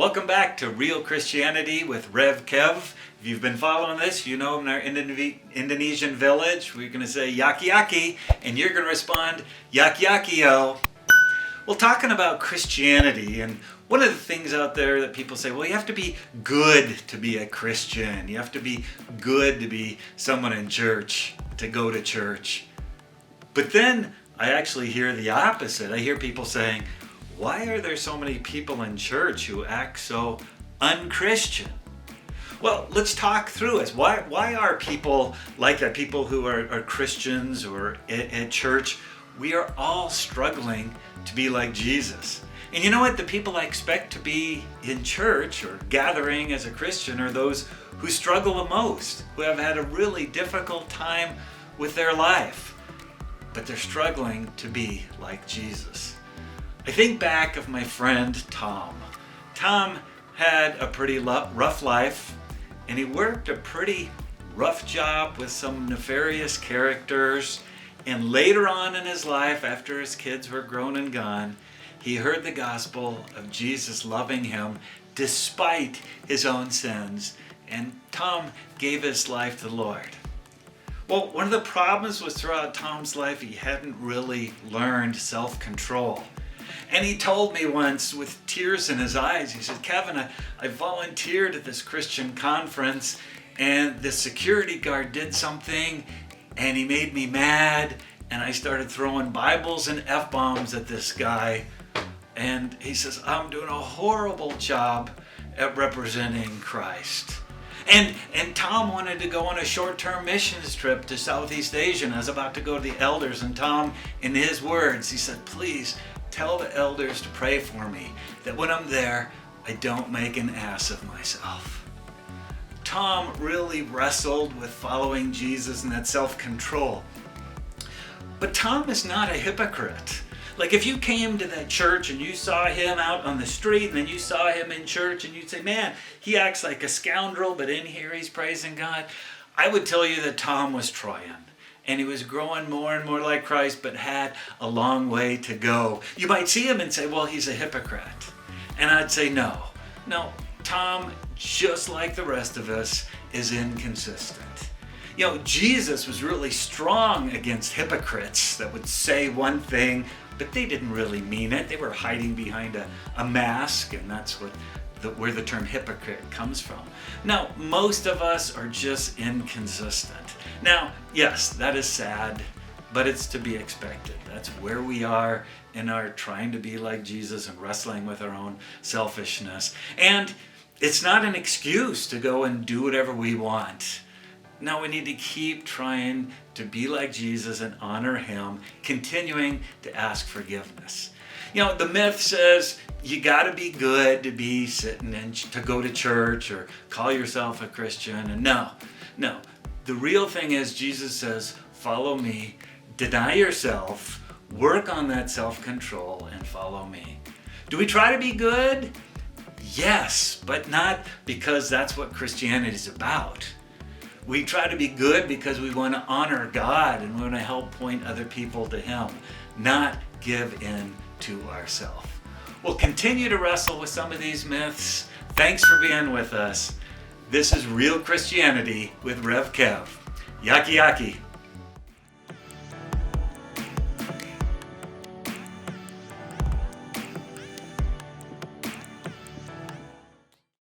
Welcome back to Real Christianity with Rev Kev. If you've been following this, you know in our Indonesian village, we're going to say yaki yaki, and you're going to respond yaki yaki yo. Well, talking about Christianity, and one of the things out there that people say, well, you have to be good to be a Christian. You have to be good to be someone in church, to go to church. But then I actually hear the opposite. I hear people saying, why are there so many people in church who act so unchristian? Well, let's talk through it. Why are people like that? People who are Christians or at church, we are all struggling to be like Jesus. And you know what? The people I expect to be in church or gathering as a Christian are those who struggle the most, who have had a really difficult time with their life, but they're struggling to be like Jesus. I think back of my friend Tom. Tom had a pretty rough life, and he worked a pretty rough job with some nefarious characters. And later on in his life, after his kids were grown and gone, he heard the gospel of Jesus loving him despite his own sins. And Tom gave his life to the Lord. Well, one of the problems was throughout Tom's life, he hadn't really learned self-control. And he told me once with tears in his eyes, he said, Kevin, I volunteered at this Christian conference and the security guard did something and he made me mad and I started throwing Bibles and F-bombs at this guy. And he says, I'm doing a horrible job at representing Christ. And Tom wanted to go on a short-term missions trip to Southeast Asia, and I was about to go to the elders, and Tom, in his words, he said, please tell the elders to pray for me, that when I'm there, I don't make an ass of myself. Tom really wrestled with following Jesus and that self-control. But Tom is not a hypocrite. Like if you came to that church and you saw him out on the street and then you saw him in church and you'd say, man, he acts like a scoundrel, but in here he's praising God. I would tell you that Tom was trying. And he was growing more and more like Christ, but had a long way to go. You might see him and say, well, he's a hypocrite. And I'd say, no, Tom, just like the rest of us, is inconsistent. You know, Jesus was really strong against hypocrites that would say one thing, but they didn't really mean it. They were hiding behind a mask, and that's where the term hypocrite comes from. Now, most of us are just inconsistent. Now, yes, that is sad, but it's to be expected. That's where we are in our trying to be like Jesus and wrestling with our own selfishness. And it's not an excuse to go and do whatever we want. No, we need to keep trying to be like Jesus and honor him, continuing to ask forgiveness. You know, the myth says you got to be good to be sitting and to go to church or call yourself a Christian. And no. The real thing is Jesus says, follow me, deny yourself, work on that self-control, and follow me. Do we try to be good? Yes, but not because that's what Christianity is about. We try to be good because we want to honor God and we want to help point other people to him, not give in to ourselves. We'll continue to wrestle with some of these myths. Thanks for being with us. This is Real Christianity with Rev Kev. Yaki yaki.